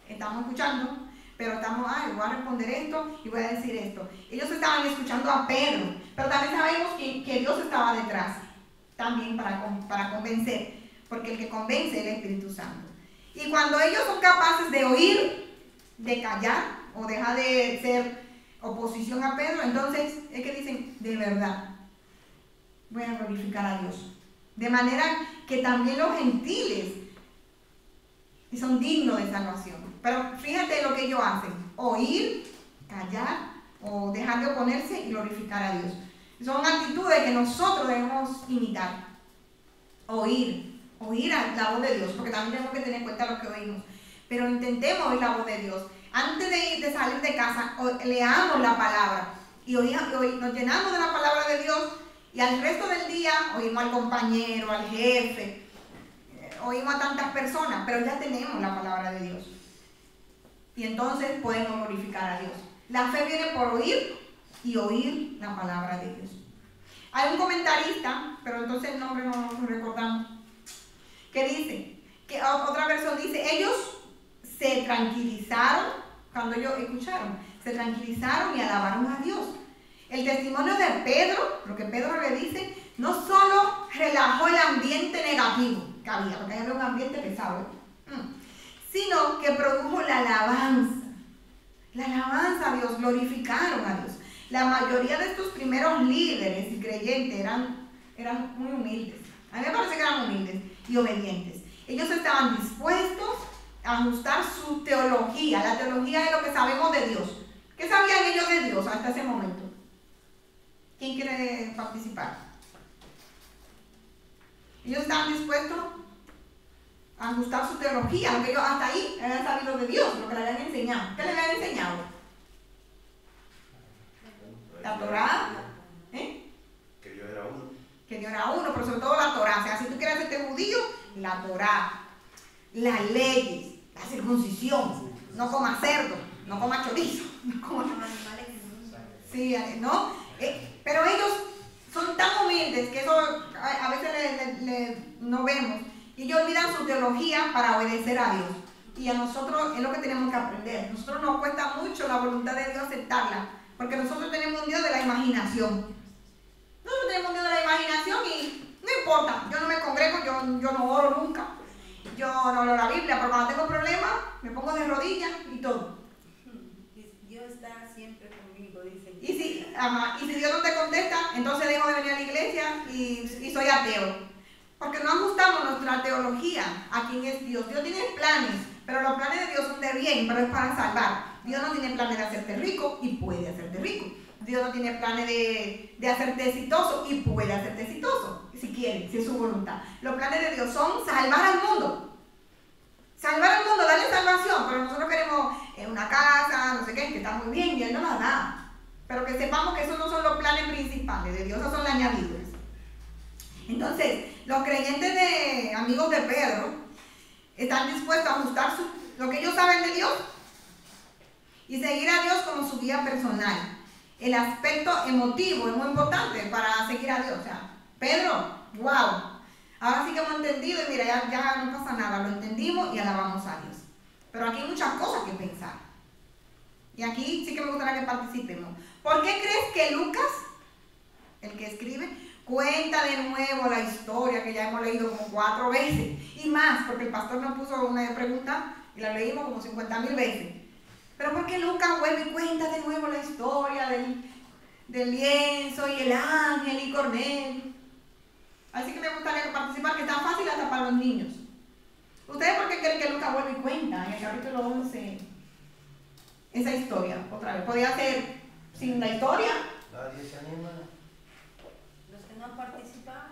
estamos escuchando, pero estamos, voy a responder esto y voy a decir esto. Ellos estaban escuchando a Pedro, pero también sabemos que Dios estaba detrás, también para convencer, porque el que convence es el Espíritu Santo. Y cuando ellos son capaces de oír, de callar, o dejar de ser oposición a Pedro, entonces es que dicen, de verdad, voy a glorificar a Dios. De manera que también los gentiles son dignos de salvación. Pero fíjate lo que ellos hacen, oír, callar o dejar de oponerse y glorificar a Dios. Son actitudes que nosotros debemos imitar. Oír, oír la voz de Dios, porque también tenemos que tener en cuenta lo que oímos. Pero intentemos oír la voz de Dios. Antes de salir de casa, leamos la palabra y nos llenamos de la palabra de Dios, y al resto del día oímos al compañero, al jefe, oímos a tantas personas, pero ya tenemos la palabra de Dios. Y entonces podemos glorificar a Dios. La fe viene por oír y oír la palabra de Dios. Hay un comentarista, pero entonces el nombre no lo recordamos, que dice, que otra versión dice, ellos se tranquilizaron cuando ellos escucharon, se tranquilizaron y alabaron a Dios. El testimonio de Pedro, lo que Pedro le dice, no solo relajó el ambiente negativo que había, porque había un ambiente pesado, sino que produjo la alabanza a Dios, glorificaron a Dios. La mayoría de estos primeros líderes y creyentes eran muy humildes. A mí me parece que eran humildes y obedientes. Ellos estaban dispuestos a ajustar su teología. La teología es lo que sabemos de Dios. ¿Qué sabían ellos de Dios hasta ese momento? ¿Quién quiere participar? Ellos estaban dispuestos a ajustar su teología, lo que ellos hasta ahí habían sabido de Dios, lo que le habían enseñado. ¿Qué le habían enseñado? La Torá, Que Dios era uno. Que Dios era uno, pero sobre todo la Torá. O sea, si tú quieres hacerte judío, la Torá, las leyes, la circuncisión, no coma cerdo, no coma chorizo, no coma animales. Sí, ¿no? Pero ellos son tan humildes que eso a veces no vemos. Y ellos olvidan su teología para obedecer a Dios. Y a nosotros es lo que tenemos que aprender. Nosotros nos cuesta mucho la voluntad de Dios aceptarla, porque nosotros tenemos un Dios de la imaginación. Nosotros tenemos un Dios de la imaginación y no importa, yo no me congrego, yo no oro nunca, yo no leo la Biblia, pero cuando tengo problemas me pongo de rodillas y todo. Dios está siempre conmigo, dicen. Y si Dios no te contesta, entonces dejo de venir a la iglesia y soy ateo. Porque no ajustamos nuestra teología a quién es Dios. Dios tiene planes, pero los planes de Dios son de bien, pero es para salvar. Dios no tiene planes de hacerte rico y puede hacerte rico. Dios no tiene planes de hacerte exitoso y puede hacerte exitoso, si quiere, si es su voluntad. Los planes de Dios son salvar al mundo. Salvar al mundo, darle salvación, pero nosotros queremos una casa, no sé qué, que está muy bien y Él no la da. Pero que sepamos que esos no son los planes principales de Dios, esos son las añadiduras. Entonces, los creyentes amigos de Pedro están dispuestos a ajustar lo que ellos saben de Dios y seguir a Dios como su guía personal. El aspecto emotivo es muy importante para seguir a Dios. O sea, Pedro, wow, ahora sí que hemos entendido y mira, ya no pasa nada, lo entendimos y alabamos a Dios. Pero aquí hay muchas cosas que pensar. Y aquí sí que me gustaría que participemos. ¿Por qué crees que Lucas, el que escribe, cuenta de nuevo la historia que ya hemos leído como 4 veces? Y más, porque el pastor nos puso una pregunta y la leímos como 50,000 veces. Pero ¿por qué Lucas vuelve y cuenta de nuevo la historia del lienzo y el ángel y Cornelio? Así que me gustaría participar, que está fácil hasta para los niños. ¿Ustedes por qué creen que Lucas vuelve y cuenta en el capítulo 11 esa historia otra vez? ¿Podría ser sin la historia? Nadie se anima. Los que no han participado.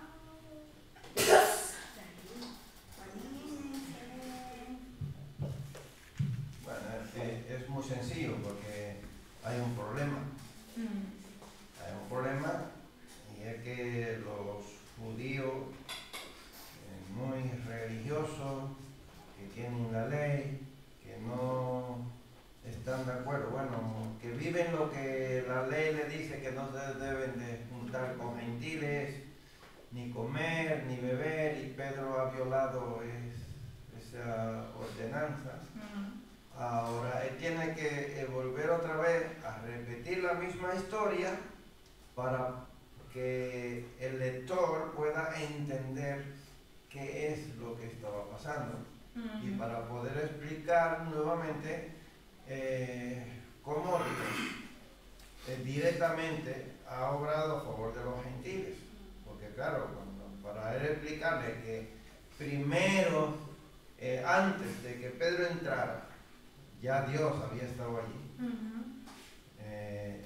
Bueno, es muy sencillo porque hay un problema. Hay un problema y es que los judíos muy religiosos, que tienen la ley, que no están de acuerdo, bueno, que viven lo que la ley le dice, que no se deben de juntar con gentiles, ni comer, ni beber, y Pedro ha violado esa ordenanza. Ahora él tiene que volver otra vez a repetir la misma historia para que el lector pueda entender qué es lo que estaba pasando y para poder explicar nuevamente cómo Dios directamente ha obrado a favor de los gentiles. Porque claro, para él explicarle que primero, antes de que Pedro entrara, ya Dios había estado allí.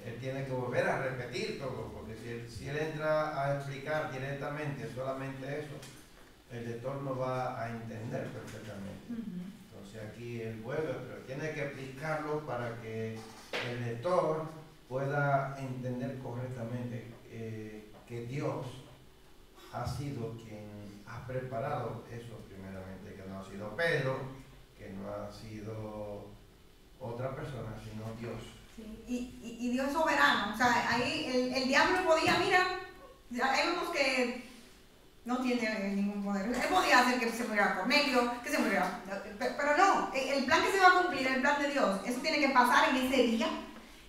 Él tiene que volver a repetir todo, porque si él entra a explicar directamente solamente eso, el lector lector no va a entender perfectamente. Entonces aquí él vuelve, pero tiene que explicarlo para que el lector pueda entender correctamente que Dios ha sido quien ha preparado eso primeramente, que no ha sido Pedro, que no ha sido otra persona, sino Dios. Sí. Y Dios es soberano, o sea, ahí el diablo podía, mira, ahí vemos que no tiene ningún poder. Él podía hacer que se muriera Cornelio, que se muriera, pero no, el plan que se va a cumplir, el plan de Dios, eso tiene que pasar en ese día,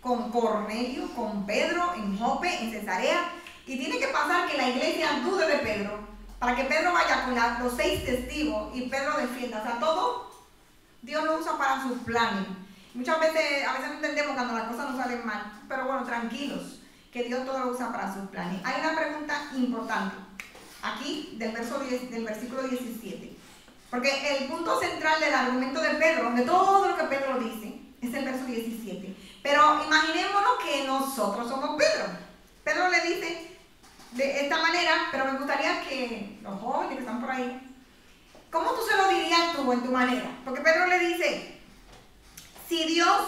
con Cornelio, con Pedro, en Jope, en Cesarea, y tiene que pasar que la iglesia dude de Pedro, para que Pedro vaya con los 6 testigos y Pedro defienda. O sea, todo Dios lo usa para sus planes. Muchas veces, a veces no entendemos cuando las cosas no salen mal, pero bueno, tranquilos, que Dios todo lo usa para sus planes. Hay una pregunta importante, aquí del versículo 17, porque el punto central del argumento de Pedro, de todo lo que Pedro dice, es el verso 17. Pero imaginémonos que nosotros somos Pedro. Pedro le dice de esta manera, pero me gustaría que los jóvenes que están por ahí, ¿cómo tú se lo dirías tú en tu manera? Porque Pedro le dice, si Dios,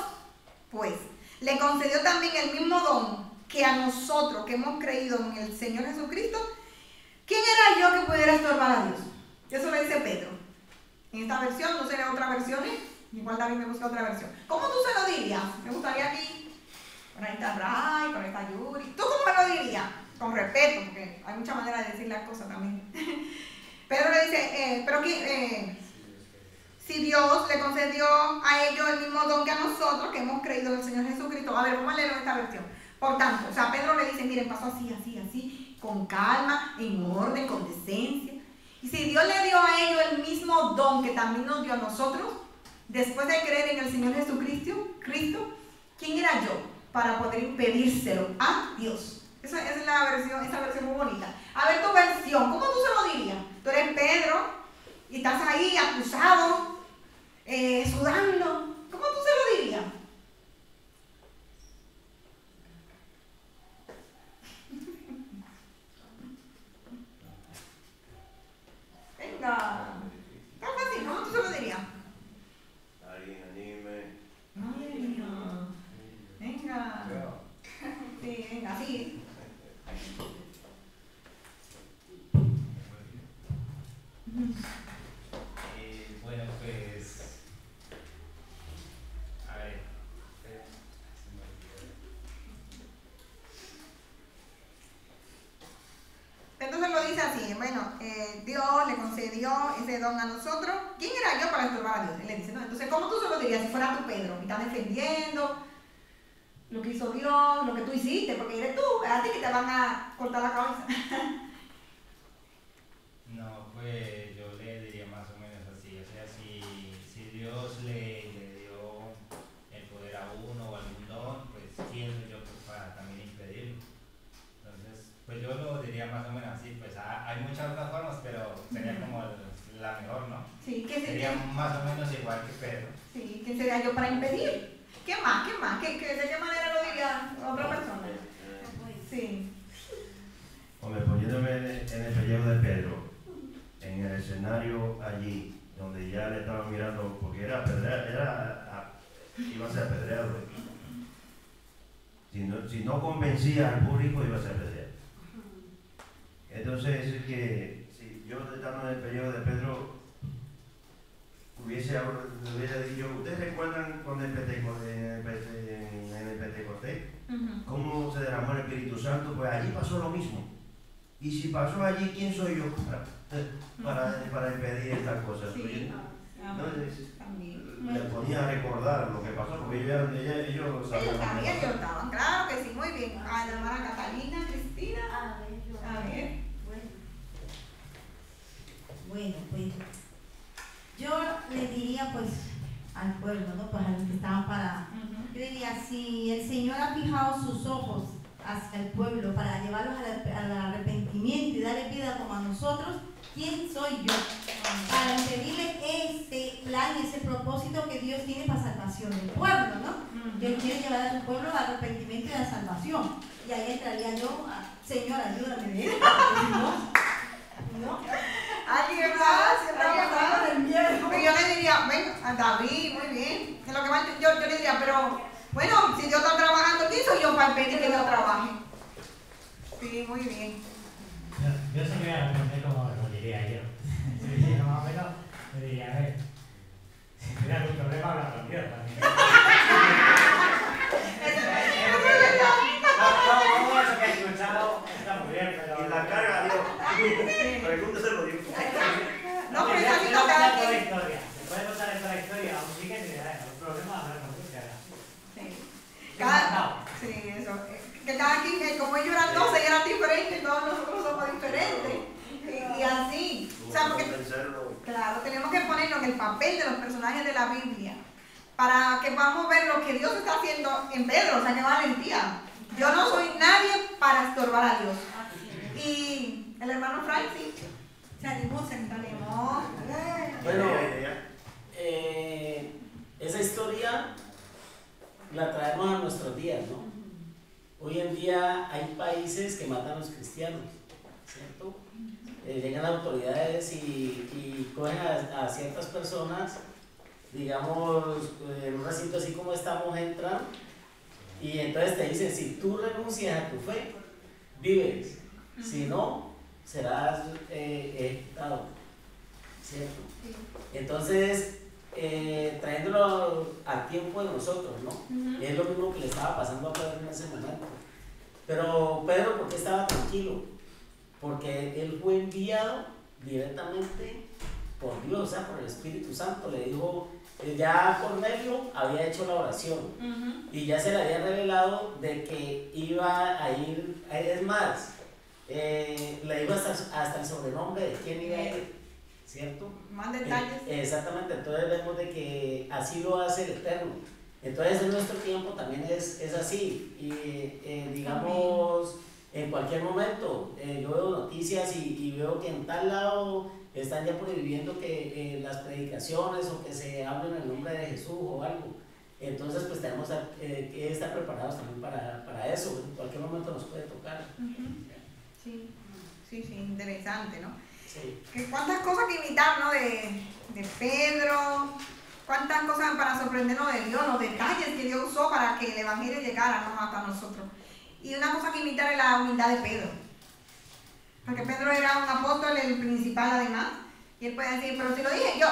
pues, le concedió también el mismo don que a nosotros que hemos creído en el Señor Jesucristo, ¿quién era yo que pudiera estorbar a Dios? Eso lo dice Pedro. En esta versión, no sé en otras versiones, igual David me busca otra versión. ¿Cómo tú se lo dirías? Me gustaría aquí, con esta Ray, con esta Yuri. ¿Tú cómo me lo dirías? Con respeto, porque hay muchas maneras de decir las cosas también. Pedro le dice, si Dios le concedió a ellos el mismo don que a nosotros, que hemos creído en el Señor Jesucristo. A ver, vamos a leer esta versión. Por tanto, o sea, Pedro le dice, miren, pasó así, así, así, con calma, en orden, con decencia. Y si Dios le dio a ellos el mismo don que también nos dio a nosotros, después de creer en el Señor Jesucristo, ¿quién era yo para poder impedírselo a Dios? Esa es esa versión muy bonita. A ver tu versión, ¿cómo tú se lo dirías? Tú eres Pedro y estás ahí acusado, sudando. ¿Cómo tú se lo dirías? Venga. Está fácil, ¿cómo tú se lo dirías? Alguien anime. Ay, no. Venga. Sí, venga, sí. Bueno, pues, a ver, Entonces lo dice así, bueno, Dios le concedió ese don a nosotros. ¿Quién era yo para estorbar a Dios? Él le dice, no, entonces, ¿cómo tú se lo dirías si fuera tu Pedro? Y estás defendiendo lo que hizo Dios, lo que tú hiciste, porque eres tú, a ti que te van a cortar la cabeza. no, pues yo le diría más o menos así, o sea, si Dios le dio el poder a uno o algún don, pues quién soy yo pues, para también impedirlo. Entonces, pues yo lo diría más o menos así, pues hay muchas otras formas, pero sería como la mejor, ¿no? Sí, ¿qué Sería más o menos igual que Pedro. Sí, ¿quién sería yo para impedir? ¿Qué más? ¿Qué más? ¿De qué manera lo diría otra persona? Sí. Hombre, poniéndome en el pellejo de Pedro, en el escenario allí, donde ya le estaban mirando, porque iba a ser apedreado. Si no convencía al público, iba a ser apedreado. Entonces, es que si yo estando en el pellejo de Pedro, hubiese dicho, ¿ustedes recuerdan cuando en el Pentecostés? ¿Cómo se derramó el Espíritu Santo? Pues allí pasó lo mismo. Y si pasó allí, ¿quién soy yo para impedir estas cosas? Sí. Entonces, También. le ponía a recordar lo que pasó, porque ellos sabían. Ellos sabían, ellos estaban, claro que sí, muy bien. A la hermana Catalina, Cristina. A ver. Bueno, pues yo le diría pues al pueblo, ¿no? Pues a los que estaban parados. Yo diría, si el Señor ha fijado sus ojos hacia el pueblo para llevarlos al arrepentimiento y darle vida como a nosotros, ¿quién soy yo para impedirle ese plan, ese propósito que Dios tiene para salvación del pueblo, ¿no? Que Él quiere llevar a su pueblo al arrepentimiento y a la salvación. Y ahí entraría yo, Señor, ayúdame, ¿no? ¿Alguien más? A David, muy bien. Es lo que más yo le diría, pero bueno, si Dios está trabajando aquí, soy yo para pedir que Dios trabaje. Sí, muy bien. Yo sé que voy a responder como lo diría yo. Si dijera más o menos, le diría, a ver, si tuviera algún problema, habla con Dios también. No, eso que he escuchado está muy bien, pero... Y la carga, Dios. Pregúnteselo, Dios. No, pero ya esa se no puede cada contar toda la quien. historia. Se puede contar toda la historia, aún sí que se le da un problema, hablar con Dios, cara. Sí, eso. Que cada quien, como ellos eran 12, eran diferentes, todos nosotros somos diferentes. Y así. O sea, porque, claro, tenemos que ponernos en el papel de los personajes de la Biblia para que podamos ver lo que Dios está haciendo en Pedro. O sea, que valentía. Yo no soy nadie para estorbar a Dios. Y el hermano Francis se animó, se animó. Bueno, esa historia la traemos a nuestros días, ¿no? Hoy en día hay países que matan a los cristianos, ¿cierto? Llegan las autoridades y cogen a ciertas personas, digamos, en un recinto así como estamos, entran y entonces te dicen, si tú renuncias a tu fe, vives, si no, serás ejecutado, ¿cierto? Entonces, trayéndolo al tiempo de nosotros, ¿no? Es lo mismo que le estaba pasando a Pedro en ese momento. Pero Pedro, ¿por qué estaba tranquilo? Porque él fue enviado directamente por Dios, o sea, por el Espíritu Santo. Le dijo, ya Cornelio había hecho la oración y ya se le había revelado de que iba a ir, es más, le iba hasta el sobrenombre de quién iba a ir, ¿cierto? Más detalles. Exactamente, entonces vemos de que así lo hace el Eterno. Entonces en nuestro tiempo también es así, y digamos, en cualquier momento yo veo noticias y veo que en tal lado están ya prohibiendo que las predicaciones o que se hable en el nombre de Jesús o algo. Entonces pues tenemos que estar preparados también para eso, en cualquier momento nos puede tocar. Sí, interesante, ¿no? Sí. Que cuántas cosas que imitar, ¿no? De Pedro, cuántas cosas para sorprendernos de Dios, los detalles que Dios usó para que el Evangelio llegara, ¿no? Hasta nosotros. Y una cosa que imitar es la humildad de Pedro. Porque Pedro era un apóstol, el principal además, y él puede decir, pero si lo dije yo.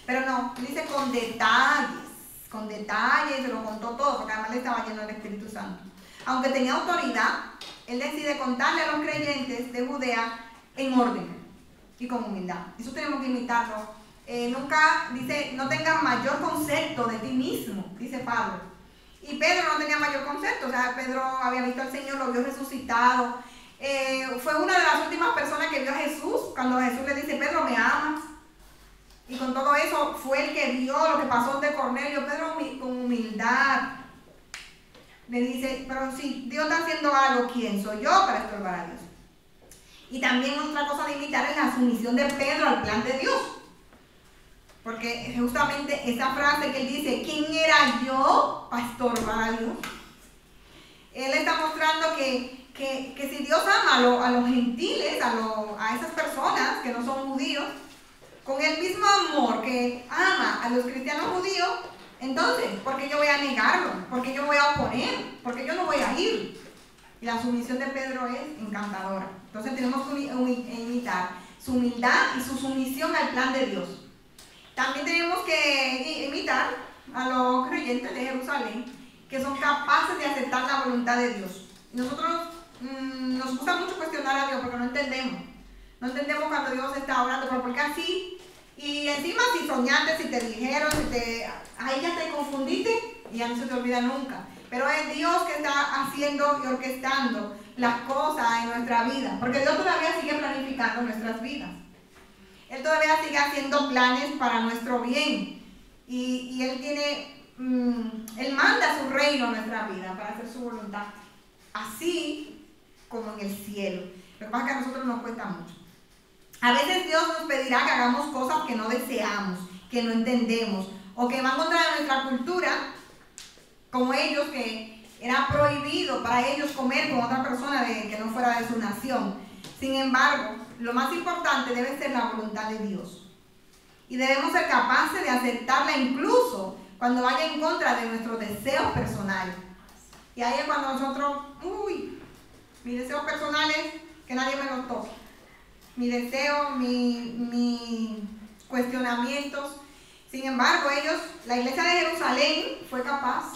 Pero no, él dice con detalles, se lo contó todo, porque además le estaba lleno del Espíritu Santo. Aunque tenía autoridad, él decide contarle a los creyentes de Judea en orden y con humildad. Eso tenemos que imitarlo. Nunca, dice, no tengas mayor concepto de ti mismo, dice Pablo. Y Pedro no tenía mayor concepto, o sea, Pedro había visto al Señor, lo vio resucitado. Fue una de las últimas personas que vio a Jesús, cuando Jesús le dice, Pedro, ¿me amas? Y con todo eso fue el que vio lo que pasó de Cornelio. Pedro con humildad le dice, pero si Dios está haciendo algo, ¿quién soy yo para estorbar a Dios? Y también otra cosa de imitar es la sumisión de Pedro al plan de Dios. Porque justamente esa frase que él dice, ¿quién era yo para estorbar a Dios? Él está mostrando que si Dios ama a los gentiles, a esas personas que no son judíos, con el mismo amor que ama a los cristianos judíos, entonces, ¿por qué yo voy a negarlo? ¿Por qué yo voy a oponer? ¿Por qué yo no voy a ir? Y la sumisión de Pedro es encantadora. Entonces tenemos que imitar su humildad y su sumisión al plan de Dios. También tenemos que imitar a los creyentes de Jerusalén, que son capaces de aceptar la voluntad de Dios. Nos gusta mucho cuestionar a Dios porque no entendemos. No entendemos cuando Dios está orando, pero ¿por qué así? Y encima si soñaste, si te dijeron, ahí ya te confundiste y ya no se te olvida nunca. Pero es Dios que está haciendo y orquestando las cosas en nuestra vida, porque Dios todavía sigue planificando nuestras vidas. Él todavía sigue haciendo planes para nuestro bien. Y Él Él manda su reino a nuestra vida para hacer su voluntad, así como en el cielo. Lo que pasa es que a nosotros nos cuesta mucho. A veces Dios nos pedirá que hagamos cosas que no deseamos, que no entendemos, o que van contra nuestra cultura, como ellos, que era prohibido para ellos comer con otra persona que no fuera de su nación. Sin embargo, lo más importante debe ser la voluntad de Dios. Y debemos ser capaces de aceptarla incluso cuando vaya en contra de nuestros deseos personales. Y ahí es cuando nosotros, mis deseos personales, que nadie me los toque. Mis deseos, mis cuestionamientos. Sin embargo, la iglesia de Jerusalén fue capaz,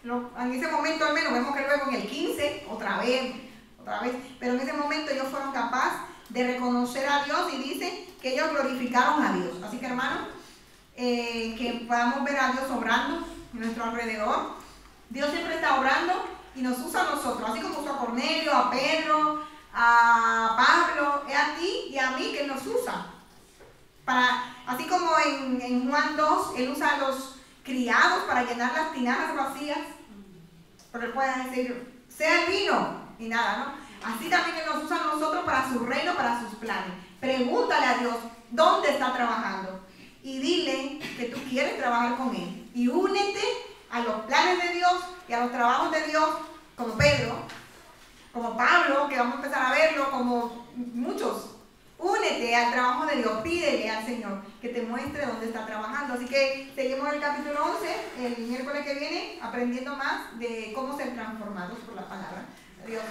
en ese momento al menos, vemos que luego en el 15, otra vez, pero en ese momento ellos fueron capaces de reconocer a Dios y dice que ellos glorificaron a Dios. Así que hermanos, que podamos ver a Dios obrando en nuestro alrededor. Dios siempre está obrando y nos usa a nosotros, así como usó a Cornelio, a Pedro, a Pablo, es a ti y a mí que Él nos usa. Así como en Juan 2, Él usa a los criados para llenar las tinajas vacías, pero Él puede decir, sea el vino, y nada, ¿no? Así también Él nos usa a nosotros para su reino, para sus planes. Pregúntale a Dios dónde está trabajando y dile que tú quieres trabajar con Él. Y únete a los planes de Dios y a los trabajos de Dios, como Pedro, como Pablo, que vamos a empezar a verlo, como muchos. Únete al trabajo de Dios, pídele al Señor que te muestre dónde está trabajando. Así que seguimos el capítulo 11, el miércoles que viene, aprendiendo más de cómo ser transformados por la palabra de Dios.